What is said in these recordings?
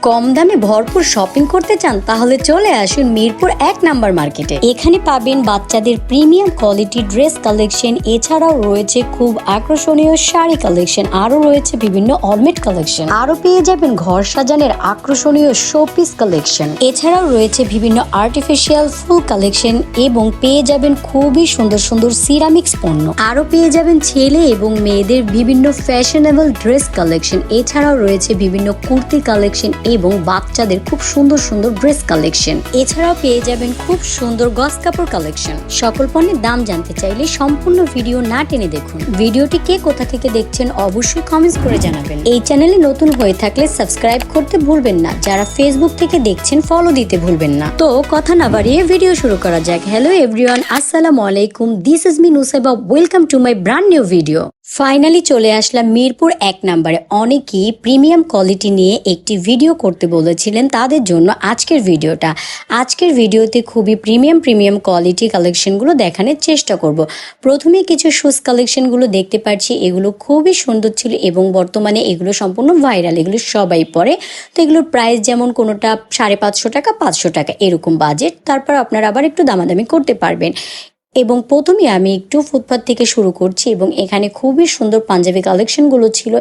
কম দামে ভরপুর শপিং করতে চান তাহলে চলে আসুন মিরপুর ১ নাম্বার মার্কেটে। এখানে পাবেন বাচ্চাদের প্রিমিয়াম কোয়ালিটি ড্রেস কালেকশন, এছাড়াও রয়েছে খুব আকর্ষণীয় শাড়ি কালেকশন, আরো রয়েছে বিভিন্ন অর্নামেন্ট কালেকশন, আরো পেয়ে যাবেন ঘর সাজানোর আকর্ষণীয় শোপিস কালেকশন, এছাড়াও রয়েছে বিভিন্ন আর্টিফিশিয়াল ফুল কালেকশন এবং পেয়ে যাবেন খুবই সুন্দর সুন্দর সিরামিক্স পণ্য, আরো পেয়ে যাবেন ছেলে এবং মেয়েদের বিভিন্ন ফ্যাশনেবল ড্রেস কালেকশন, এছাড়াও রয়েছে বিভিন্ন কুর্তি কালেকশন এবং বাচ্চাদের খুব সুন্দর সুন্দর ড্রেস কালেকশন, এছাড়াও পেয়ে যাবেন খুব সুন্দর গস কাপড় কালেকশন। সকল পণ্যের দাম জানতে চাইলে সম্পূর্ণ ভিডিও না টেনে দেখুন। ভিডিওটি কে কোথা থেকে দেখছেন অবশ্যই কমেন্টস করে জানাবেন। এই চ্যানেলে নতুন হয়ে থাকলে সাবস্ক্রাইব করতে ভুলবেন না, যারা ফেসবুক থেকে দেখছেন ফলো দিতে ভুলবেন না। তো কথা না বাড়িয়ে ভিডিও শুরু করা যাক। হ্যালো এভরিওয়ান, আসসালামু আলাইকুম, this is me Nusaiba, welcome to my brand new video. Finally চলে আসলাম মিরপুর ১ নাম্বারে। অনেকেই প্রিমিয়াম কোয়ালিটি নিয়ে একটি ভিডিও করতে বলেছিলেন, তাদের জন্য আজকের ভিডিওতে খুবই প্রিমিয়াম কোয়ালিটি কালেকশনগুলো দেখানোর চেষ্টা করব। প্রথমে কিছু শুজ কালেকশনগুলো দেখতে পাচ্ছি, এগুলো খুবই সুন্দর ছিল এবং বর্তমানে এগুলো সম্পূর্ণ ভাইরাল, এগুলো সবাই পরে। তো এগুলোর প্রাইস যেমন কোনোটা 550 টাকা, 500 টাকা এরকম বাজেট, তারপর আপনারা আবার একটু দামাদামি করতে পারবেন। এবং প্রথমে আমি একটু ফুটপাথ থেকে শুরু করছি এবং এখানে খুবই সুন্দর পাঞ্জাবি কালেকশনগুলো ছিল।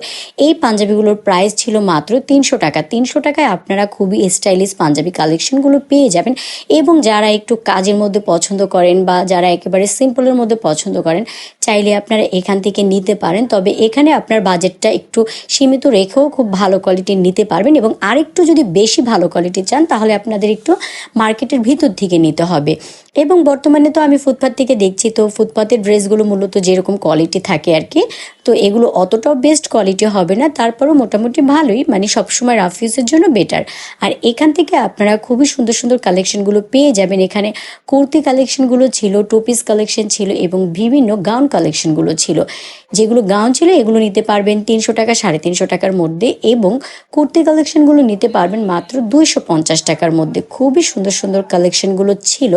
এই পাঞ্জাবিগুলোর প্রাইস ছিল মাত্র 300 টাকা। 300 টাকায় আপনারা খুবই স্টাইলিশ পাঞ্জাবি কালেকশনগুলো পেয়ে যাবেন। এবং যারা একটু কাজের মধ্যে পছন্দ করেন বা যারা একেবারে সিম্পলের মধ্যে পছন্দ করেন, চাইলে আপনারা এখান থেকে নিতে পারেন। তবে এখানে আপনার বাজেটটা একটু সীমিত রেখেও খুব ভালো কোয়ালিটির নিতে পারবেন এবং আরেকটু যদি বেশি ভালো কোয়ালিটি চান তাহলে আপনাদের একটু মার্কেটের ভিতর থেকে নিতে হবে। এবং বর্তমানে তো আমি ফুটপাথ থেকে দেখছি, তো ফুটপাথের ড্রেসগুলো মূলত যেরকম কোয়ালিটি থাকে আর কি, তো এগুলো অতটাও বেস্ট কোয়ালিটি হবে না, তারপরও মোটামুটি ভালোই, মানে সবসময় রাফ ইউজের জন্য বেটার। আর এখান থেকে আপনারা খুবই সুন্দর সুন্দর কালেকশনগুলো পেয়ে যাবেন। এখানে কুর্তি কালেকশনগুলো ছিল, টু পিস কালেকশন ছিল এবং বিভিন্ন গাউন কালেকশনগুলো ছিল। যেগুলো গাউন ছিল এগুলো নিতে পারবেন 300 টাকা, 350 টাকার মধ্যে, এবং কুর্তি কালেকশনগুলো নিতে পারবেন মাত্র 250 টাকার মধ্যে। খুবই সুন্দর সুন্দর কালেকশনগুলো ছিল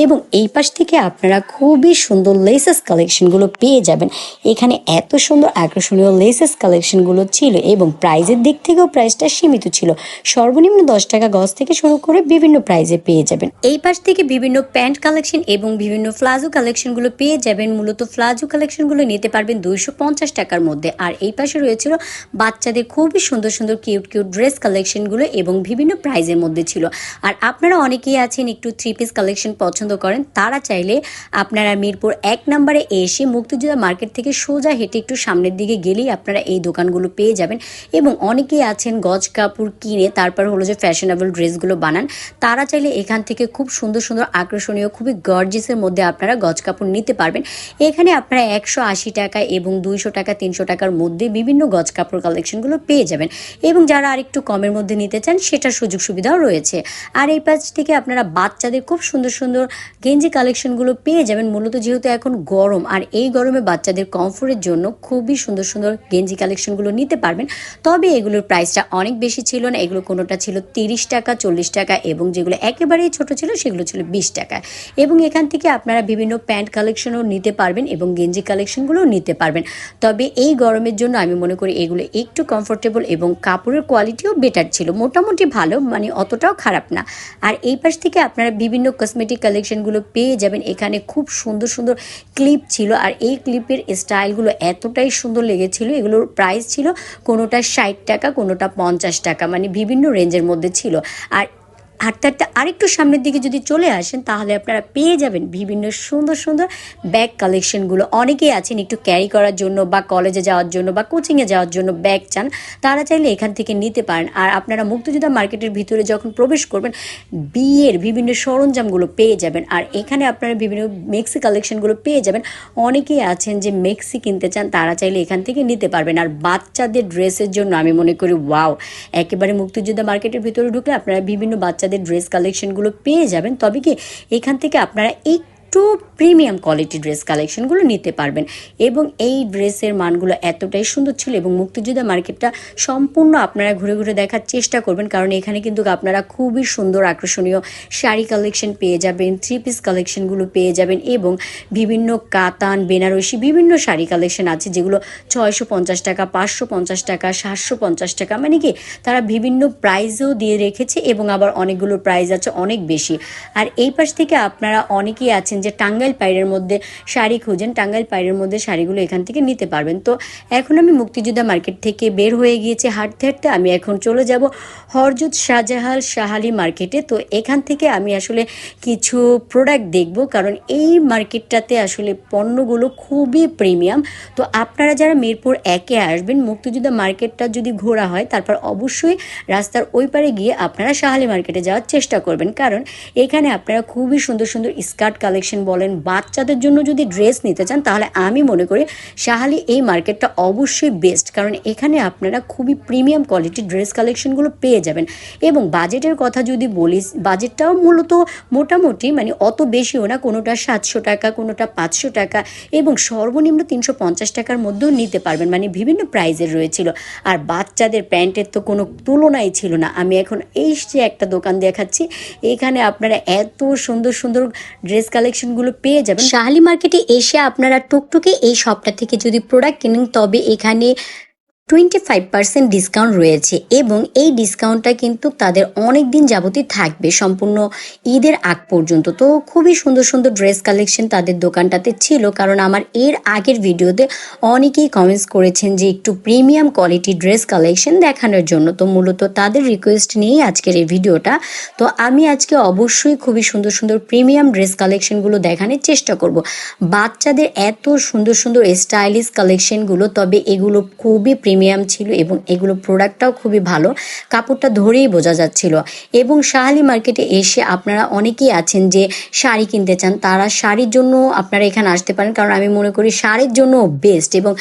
এবং এই পাশ থেকে আপনারা খুবই সুন্দর লেসেস কালেকশনগুলো পেয়ে যাবেন। এখানে এত সুন্দর আকর্ষণীয় লেসেস কালেকশনগুলো ছিল এবং প্রাইজের দিক থেকেও প্রাইসটা সীমিত ছিল, সর্বনিম্ন 10 টাকা গজ থেকে শুরু করে বিভিন্ন প্রাইজে পেয়ে যাবেন। এই পাশ থেকে বিভিন্ন প্যান্ট কালেকশন এবং বিভিন্ন প্লাজো কালেকশনগুলো পেয়ে যাবেন। মূলত প্লাজো কালেকশনগুলো নিতে পারবেন 250 টাকার মধ্যে। আর এই পাশে রয়েছিল বাচ্চাদের খুবই সুন্দর সুন্দর কিউট ড্রেস কালেকশনগুলো এবং বিভিন্ন প্রাইজের মধ্যে ছিল। আর আপনারা অনেকেই আছেন একটু 3 পিস কালেকশন পছন্দ করেন, তারা চাইলে আপনারা মিরপুর ১ নাম্বারে এসে মুক্তিযোদ্ধা মার্কেট থেকে সোজা হেঁটে একটু সামনের দিকে গেলেই আপনারা এই দোকানগুলো পেয়ে যাবেন। এবং অনেকেই আছেন গজ কাপড় কিনে তারপর হলো যে ফ্যাশনেবল ড্রেসগুলো বানান, তারা চাইলে এখান থেকে খুব সুন্দর সুন্দর আকর্ষণীয় খুবই গর্জিসের মধ্যে আপনারা গজ কাপড় নিতে পারবেন। এখানে আপনারা 180 টাকা এবং 200 টাকা, 300 টাকার মধ্যে বিভিন্ন গজ কাপড় কালেকশনগুলো পেয়ে যাবেন। এবং যারা আরেকটু কমের মধ্যে নিতে চান সেটার সুযোগ সুবিধাও রয়েছে। আর এই পাশ থেকে আপনারা বাচ্চাদের খুব সুন্দর সুন্দর গেঞ্জি কালেকশনগুলো পেয়ে যাবেন। মূলত যেহেতু এখন গরম, আর এই গরমে বাচ্চাদের কমফোর্টের জন্য খুবই সুন্দর সুন্দর গেঞ্জি কালেকশনগুলো নিতে পারবেন। তবে এগুলোর প্রাইসটা অনেক বেশি ছিল না, এগুলো কোনোটা ছিল 30 টাকা, 40 টাকা এবং যেগুলো একেবারেই ছোট ছিল সেগুলো ছিল 20 টাকা। এবং এখান থেকে আপনারা বিভিন্ন প্যান্ট কালেকশনও নিতে পারবেন এবং গেঞ্জি কালেকশনগুলোও নিতে পারবেন। তবে এই গরমের জন্য আমি মনে করি এগুলো একটু কমফোর্টেবল এবং কাপড়ের কোয়ালিটিও বেটার ছিল, মোটামুটি ভালো, মানে অতটাও খারাপ না। আর এই পাশ থেকে আপনারা বিভিন্ন কসমেটিক কালেকশনগুলো পেয়ে যাবেন। এখানে খুব সুন্দর সুন্দর ক্লিপ ছিল, আর এই ক্লিপের স্টাইলগুলো এতটাই সুন্দর লেগেছিল। এগুলোর প্রাইস ছিল কোনোটা 60 টাকা, কোনোটা 50 টাকা, মানে বিভিন্ন রেঞ্জের মধ্যে ছিল। আর হাঁটতে আরেকটু সামনের দিকে যদি চলে আসেন তাহলে আপনারা পেয়ে যাবেন বিভিন্ন সুন্দর সুন্দর ব্যাগ কালেকশনগুলো। অনেকেই আছেন একটু ক্যারি করার জন্য বা কলেজে যাওয়ার জন্য বা কোচিংয়ে যাওয়ার জন্য ব্যাগ চান, তারা চাইলে এখান থেকে নিতে পারেন। আর আপনারা মুক্তিযোদ্ধা মার্কেটের ভিতরে যখন প্রবেশ করবেন বিয়ের বিভিন্ন সরঞ্জামগুলো পেয়ে যাবেন। আর এখানে আপনারা বিভিন্ন মেক্সি কালেকশনগুলো পেয়ে যাবেন। অনেকেই আছেন যে মেক্সি কিনতে চান, তারা চাইলে এখান থেকে নিতে পারবেন। আর বাচ্চাদের ড্রেসের জন্য আমি মনে করি ওয়াও, একেবারে মুক্তিযোদ্ধা মার্কেটের ভিতরে ঢুকলে আপনারা বিভিন্ন বাচ্চাদের ড্রেস কালেকশনগুলো পেয়ে যাবেন। তবে কি এখান থেকে আপনারা একটু একটু প্রিমিয়াম কোয়ালিটি ড্রেস কালেকশনগুলো নিতে পারবেন। এবং এই ড্রেসের মানগুলো এতটাই সুন্দর ছিল এবং মুক্তিযোদ্ধা মার্কেটটা সম্পূর্ণ আপনারা ঘুরে ঘুরে দেখার চেষ্টা করবেন, কারণ এখানে কিন্তু আপনারা খুবই সুন্দর আকর্ষণীয় শাড়ি কালেকশন পেয়ে যাবেন, 3 পিস কালেকশনগুলো পেয়ে যাবেন এবং বিভিন্ন কাতান, বেনারসি বিভিন্ন শাড়ি কালেকশন আছে যেগুলো 650 টাকা, 550 টাকা, 750 টাকা, মানে কি তারা বিভিন্ন প্রাইসেও দিয়ে রেখেছে এবং আবার অনেকগুলো প্রাইস আছে অনেক বেশি। আর এই পাশ থেকে আপনারা অনেকেই আছেন যে টাঙ্গাইল পাইরের মধ্যে শাড়ি খুঁজেন, টাঙ্গাইল পাইরের মধ্যে শাড়িগুলো এখান থেকে নিতে পারবেন। তো এখন আমি মুক্তিযোদ্ধা মার্কেট থেকে বের হয়ে গিয়েছি হাঁটতে হাঁটতে, আমি এখন চলে যাব হরজত শাহজাহাল শাহালি মার্কেটে। তো এখান থেকে আমি আসলে কিছু প্রোডাক্ট দেখব, কারণ এই মার্কেটটাতে আসলে পণ্যগুলো খুবই প্রিমিয়াম। তো আপনারা যারা মিরপুর 1-এ আসবেন, মুক্তিযোদ্ধা মার্কেটটা যদি ঘোরা হয় তারপর অবশ্যই রাস্তার ওই পারে গিয়ে আপনারা শাহালি মার্কেটে যাওয়ার চেষ্টা করবেন, কারণ এখানে আপনারা খুবই সুন্দর সুন্দর স্কার্ট কালেকশন বলেন, বাচ্চাদের জন্য যদি ড্রেস নিতে চান তাহলে আমি মনে করি শাহালি এই মার্কেটটা অবশ্যই বেস্ট, কারণ এখানে আপনারা খুবই প্রিমিয়াম কোয়ালিটির ড্রেস কালেকশনগুলো পেয়ে যাবেন। এবং বাজেটের কথা যদি বলি, বাজেটটাও মূলত মোটামুটি, মানে অত বেশিও না, কোনোটা 700 টাকা, কোনোটা 500 টাকা এবং সর্বনিম্ন 350 টাকার মধ্যেও নিতে পারবেন, মানে বিভিন্ন প্রাইজের রয়েছিল। আর বাচ্চাদের প্যান্টের তো কোনো তুলনাই ছিল না। আমি এখন এই যে একটা দোকান দেখাচ্ছি, এখানে আপনারা এত সুন্দর সুন্দর ড্রেস কালেকশনগুলো পেয়ে যাবেন। শাহালি মার্কেটে এসে আপনারা টুকটুকে এই শপটা থেকে যদি প্রোডাক্ট কিনেন তবে এখানে 25% ডিসকাউন্ট রয়েছে এবং এই ডিসকাউন্টটা কিন্তু তাদের অনেক দিন যাবতই থাকবে, সম্পূর্ণ ঈদের আগ পর্যন্ত। তো খুবই সুন্দর সুন্দর ড্রেস কালেকশন তাদের দোকানটাতে ছিল, কারণ আমার এর আগের ভিডিওতে অনেকেই কমেন্টস করেছেন যে একটু প্রিমিয়াম কোয়ালিটি ড্রেস কালেকশন দেখানোর জন্য। তো মূলত তাদের রিকোয়েস্ট নিয়েই আজকের এই ভিডিওটা। তো আমি আজকে অবশ্যই খুবই সুন্দর সুন্দর প্রিমিয়াম ড্রেস কালেকশনগুলো দেখানোর চেষ্টা করব। বাচ্চাদের এত সুন্দর সুন্দর স্টাইলিশ কালেকশনগুলো, তবে এগুলো খুবই প্রিমিয়াম ছিল এবং এগুলো প্রোডাক্টটাও খুবই ভালো, কাপড়টা ধরেই বোঝা যাচ্ছিল। এবং শাহালি মার্কেটে এসে আপনারা অনেকেই আছেন যে শাড়ি কিনতে চান, তারা শাড়ির জন্য আপনারা এখানে আসতে পারেন, কারণ আমি মনে করি শাড়ির জন্য বেস্ট। এবং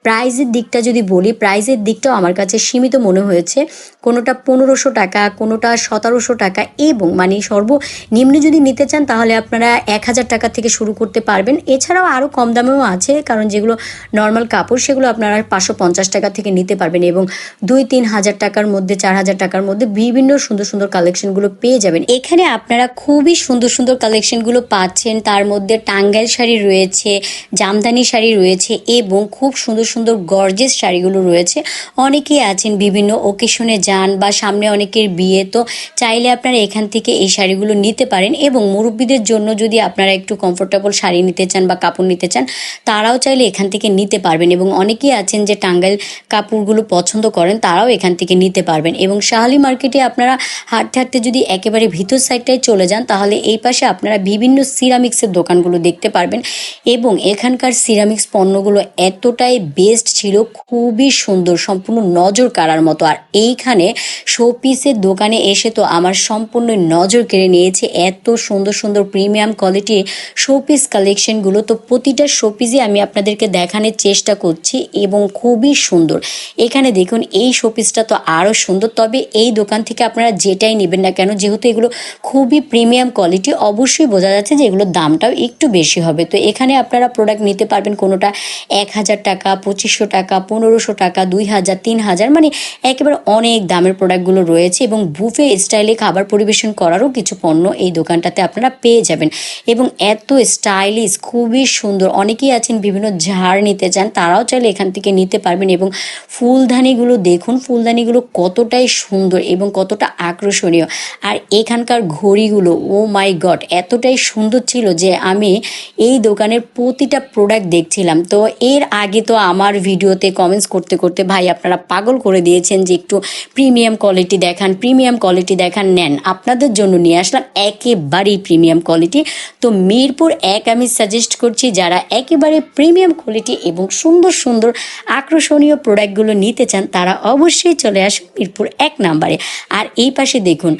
প্রাইজের দিকটা যদি বলি, প্রাইজের দিকটাও আমার কাছে সীমিত মনে হয়েছে, কোনোটা 1500 টাকা, কোনোটা 1700 টাকা এবং মানে সর্বনিম্ন যদি নিতে চান তাহলে আপনারা 1000 টাকা থেকে শুরু করতে পারবেন। এছাড়াও আরও কম দামেও আছে, কারণ যেগুলো নর্মাল কাপড় সেগুলো আপনারা 550 টাকা থেকে নিতে পারবেন এবং 2-3 হাজার টাকার মধ্যে, 4000 টাকার মধ্যে বিভিন্ন সুন্দর সুন্দর কালেকশনগুলো পেয়ে যাবেন। এখানে আপনারা খুবই সুন্দর সুন্দর কালেকশনগুলো পাচ্ছেন, তার মধ্যে টাঙ্গাইল শাড়ি রয়েছে, জামদানি শাড়ি রয়েছে এবং খুব সুন্দর সুন্দর গর্জেস শাড়িগুলো রয়েছে। অনেকেই আছেন বিভিন্ন ওকেশনে যান বা সামনে অনেকের বিয়ে, তো চাইলে আপনারা এখান থেকে এই শাড়িগুলো নিতে পারেন। এবং মুরব্বীদের জন্য যদি আপনারা একটু কমফোর্টেবল শাড়ি নিতে চান বা কাপড় নিতে চান, তারাও চাইলে এখান থেকে নিতে পারবেন। এবং অনেকেই আছেন যে টাঙ্গাইল কাপড়গুলো পছন্দ করেন, তারাও এখান থেকে নিতে পারবেন। এবং শাহালি মার্কেটে আপনারা হাঁটতে হাঁটতে যদি একেবারে ভিতর সাইডটায় চলে যান তাহলে এই পাশে আপনারা বিভিন্ন সিরামিক্সের দোকানগুলো দেখতে পারবেন এবং এখানকার সিরামিক্স পণ্যগুলো এতটাই বেস্ট ছিল, খুবই সুন্দর, সম্পূর্ণ নজর কাড়ার মতো। আর এইখানে শোপিসের দোকানে এসে তো আমার সম্পূর্ণ নজর কেড়ে নিয়েছে, এত সুন্দর সুন্দর প্রিমিয়াম কোয়ালিটির শোপিস কালেকশনগুলো। তো প্রতিটা শোপিসই আমি আপনাদেরকে দেখানোর চেষ্টা করছি এবং খুবই সুন্দর। এখানে দেখুন এই শোপিসটা তো আরও সুন্দর, তবে এই দোকান থেকে আপনারা যেটাই নেবেন না কেন, যেহেতু এগুলো খুবই প্রিমিয়াম কোয়ালিটি, অবশ্যই বোঝা যাচ্ছে যে এগুলোর দামটাও একটু বেশি হবে। তো এখানে আপনারা প্রোডাক্ট নিতে পারবেন, কোনোটা 1000 টাকা, 2500 টাকা, 1500 টাকা, 2000, 3000, মানে একেবারে অনেক দামের প্রোডাক্টগুলো রয়েছে। এবং বুফে স্টাইলে খাবার পরিবেশন করারও কিছু পণ্য এই দোকানটাতে আপনারা পেয়ে যাবেন এবং এত স্টাইলিশ, খুবই সুন্দর। অনেকেই আছেন বিভিন্ন ঝাড় নিতে চান, তারাও চাইলে এখান থেকে নিতে পারবেন। এবং ফুলদানিগুলো দেখুন, ফুলদানিগুলো কতটাই সুন্দর এবং কতটা আকর্ষণীয়। আর এখানকার ঘড়িগুলো, ও মাই গড, এতটাই সুন্দর ছিল যে আমি এই দোকানের প্রতিটা প্রোডাক্ট দেখছিলাম। তো এর আগে তো আমার ভিডিওতে কমেন্টস করতে করতে ভাই আপনারা পাগল করে দিয়েছেন যে একটু প্রিমিয়াম কোয়ালিটি দেখান, প্রিমিয়াম কোয়ালিটি দেখান। নেন, আপনাদের জন্য নিয়ে আসলাম একেবারেই প্রিমিয়াম কোয়ালিটি। তো মিরপুর 1 আমি সাজেস্ট করছি, যারা একেবারে প্রিমিয়াম কোয়ালিটি এবং সুন্দর সুন্দর আকর্ষণীয় প্রোডাক্টগুলো নিতে চান তারা অবশ্যই চলে আসুন মিরপুর 1 নাম্বারে। আর এই পাশে দেখুন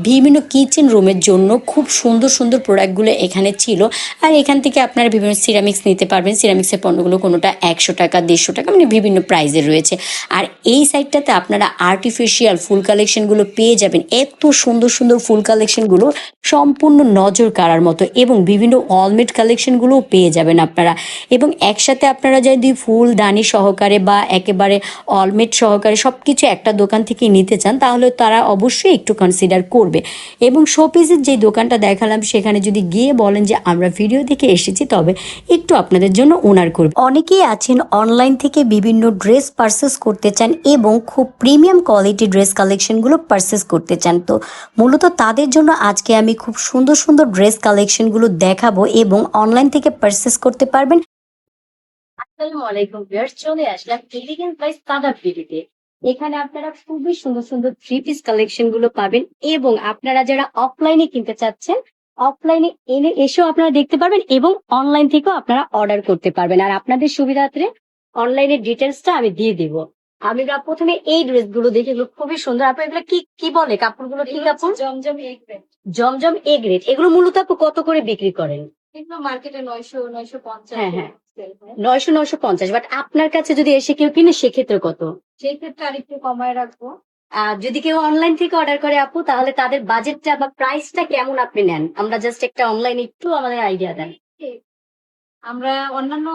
বিভিন্ন কিচেন রুমের জন্য খুব সুন্দর সুন্দর প্রোডাক্টগুলো এখানে ছিল। আর এখান থেকে আপনারা বিভিন্ন সিরামিক্স নিতে পারবেন। সিরামিক্সের পণ্যগুলো কোনোটা 100 টাকা, 150 টাকা, মানে বিভিন্ন প্রাইজের রয়েছে। আর এই সাইডটাতে আপনারা আর্টিফিশিয়াল ফুল কালেকশনগুলো পেয়ে যাবেন। এত সুন্দর সুন্দর ফুল কালেকশনগুলো সম্পূর্ণ নজর কাড়ার মতো, এবং বিভিন্ন অলমেট কালেকশনগুলোও পেয়ে যাবেন আপনারা। এবং একসাথে আপনারা যদি ফুলদানি সহকারে বা একেবারে অলমেট সহকারে সব কিছু একটা দোকান থেকে নিতে চান, তাহলে তারা অবশ্যই একটু কনসিডার করবে। এবং শোপিসের যে দোকানটা দেখালাম সেখানে যদি গিয়ে বলেন যে আমরা ভিডিও দেখে এসেছি, তবে একটু আপনাদের জন্য ওনার করবে। অনেকেই আছেন অনলাইন থেকে বিভিন্ন ড্রেস পারচেস করতে চান এবং খুব প্রিমিয়াম কোয়ালিটি ড্রেস কালেকশনগুলো পারচেস করতে চান। তো মূলত তাদের জন্য আজকে আমি খুব সুন্দর সুন্দর ড্রেস কালেকশনগুলো দেখাবো এবং অনলাইন থেকে পারচেস করতে পারবেন। আসসালামু আলাইকুম ভিউয়ার্স, চলে আসলাম এলিগেন্স বাই সাদাব বিডিতে। এখানে আপনারা খুবই সুন্দর সুন্দর থ্রি পিস কালেকশন গুলো পাবেন, এবং আপনারা যারা অফলাইনে কিনতে চাচ্ছেন অফলাইনে এসেও আপনারা দেখতে পারবেন, এবং অনলাইন থেকেও আপনারা অর্ডার করতে পারবেন। আর আপনাদের সুবিধার্থে অনলাইনের ডিটেলসটা আমি দিয়ে দিব। আমরা প্রথমে এই ড্রেস গুলো দেখে, এগুলো খুবই সুন্দর। আপনার এগুলো কি কি বলে কাপড়গুলো? কি কাপড়? Zamzam A grade. Zamzam A grade. এগুলো মূলত আপু কত করে বিক্রি করেন? এগুলো মার্কেটে 900-950 হ্যাঁ, হ্যাঁ। সেল হয়। 900-950, বাট আপনার কাছে যদি এসে কেউ কিনে সেক্ষেত্রে কত? সেই ক্ষেত্রে আরেকটু কমায় রাখবো। আর যদি কেউ অনলাইন থেকে অর্ডার করে আপু, তাহলে তাদের বাজেটটা বা প্রাইসটা কেমন আপনি নেন? আমরা জাস্ট একটা অনলাইন একটু আমাদের আইডিয়া দেন। আমরা অন্যান্য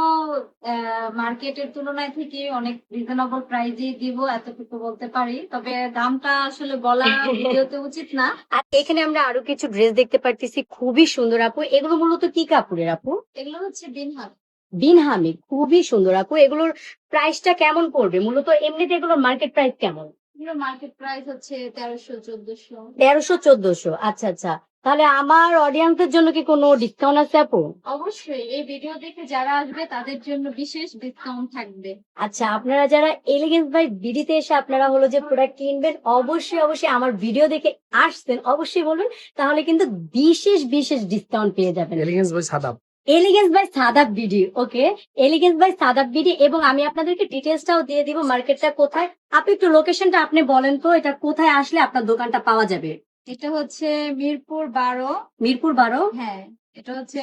মার্কেটের তুলনায় থেকে অনেক রিজনেবল প্রাইজে দিব, এতটুকু বলতে পারি। তবে দামটা আসলে বলা ভিডিওতে উচিত না। আর এখানে আমরা আরো কিছু ড্রেস দেখতে পারতেছি, খুবই সুন্দর আপু। এগুলো মূলত কি কাপড়ের আপু? এগুলো হচ্ছে বিনহার। বিনহামি, খুবই সুন্দর আপু। এগুলোর প্রাইসটা কেমন পড়বে? মূলত এমনিতে এগুলোর মার্কেট প্রাইস কেমন? এগুলো মার্কেট প্রাইস হচ্ছে 1300-1400। 1300-1400। আচ্ছা আচ্ছা, তাহলে আমার অডিয়েন্সের জন্য কি কোনো ডিসকাউন্ট আছে আপু? অবশ্যই এই ভিডিও দেখে যারা আসবে তাদের জন্য বিশেষ ডিসকাউন্ট থাকবে। আচ্ছা, আপনারা যারা এলিগেন্স বাই বিডিতে এসে আপনারা হলো যে প্রোডাক্ট কিনবেন, অবশ্যই অবশ্যই আমার ভিডিও দেখে আসছেন, অবশ্যই বলবেন, তাহলে কিন্তু বিশেষ বিশেষ ডিসকাউন্ট পেয়ে যাবেন। Elegance by Shadab. Elegance by Shadab BD, okay, Elegance by Shadab BD. এবং আমি আপনাদেরকে ডিটেলসটাও দিয়ে দিব, মার্কেটটা কোথায়। আপনি একটু লোকেশনটা আপনি বলেন তো, এটা কোথায় আসলে আপনার দোকানটা পাওয়া যাবে? এটা হচ্ছে মিরপুর 12। মিরপুর 12। হ্যাঁ, এটা হচ্ছে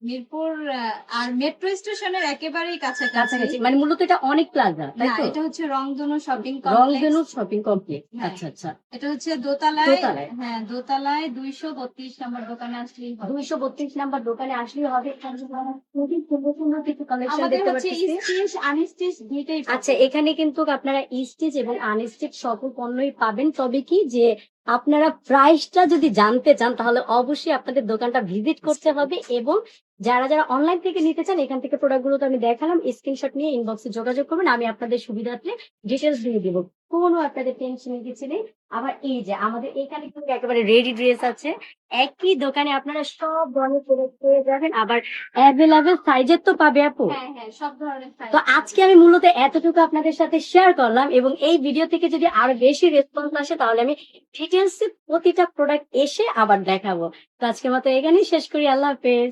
মিরপুর আর মেট্রো স্টেশনের একেবারেই কাছাকাছি। কাছাকাছি, মানে মূলত এটা অনেক প্লাজা, তাই না, তো? এটা হচ্ছে রংধনু শপিং রংধনু কমপ্লেক্স। Shopping complex. হ্যাঁ। আচ্ছা আচ্ছা, এটা হচ্ছে দোতলায়। দোতলায়। হ্যাঁ, দোতলায় 232 নম্বর দোকানে আসলেই হবে। 232 নাম্বার দোকানে আসলেই হবে। খুবই সুন্দর সুন্দর কিছু কালেকশন আমাদের দেখতে হচ্ছে পাচ্ছি। স্টিচ আনস্টিচ দুইটাই পাবেন। আচ্ছা, এখানে কিন্তু আপনারা স্টিচ এবং আনস্টিচ সকল পণ্যই পাবেন। তবে কি যে আপনারা প্রাইসটা যদি জানতে চান, তাহলে অবশ্যই আপনাদের দোকানটা ভিজিট করতে হবে। এবং যারা যারা অনলাইন থেকে নিতে চান, এখান থেকে প্রোডাক্টগুলো তো আমি দেখালাম, স্ক্রিনশট নিয়ে ইনবক্সে যোগাযোগ করবেন। আমি আপনাদের সুবিধার্থে ডিটেলস দিয়ে দিব, কোনো আপনাদের টেনশনের কিছু নেই। আবার এই যে আমাদের এখানে কিন্তু একেবারে রেডি ড্রেস আছে। একই দোকানে আপনারা সব ধরনের প্রোডাক্ট পেয়ে যাবেন, আবার অ্যাভেলেবেল সাইজের তো পাবে আপু। হ্যাঁ হ্যাঁ, সব ধরনের size তো আজকে আমি মূলত এতটুকু আপনাদের সাথে শেয়ার করলাম, এবং এই ভিডিও থেকে যদি আরো বেশি রেসপন্স আসে, তাহলে আমি ডিটেলস প্রতিটা প্রোডাক্ট এসে আবার দেখাবো। তো আজকের মতো এখানেই শেষ করি। আল্লাহ হাফেজ।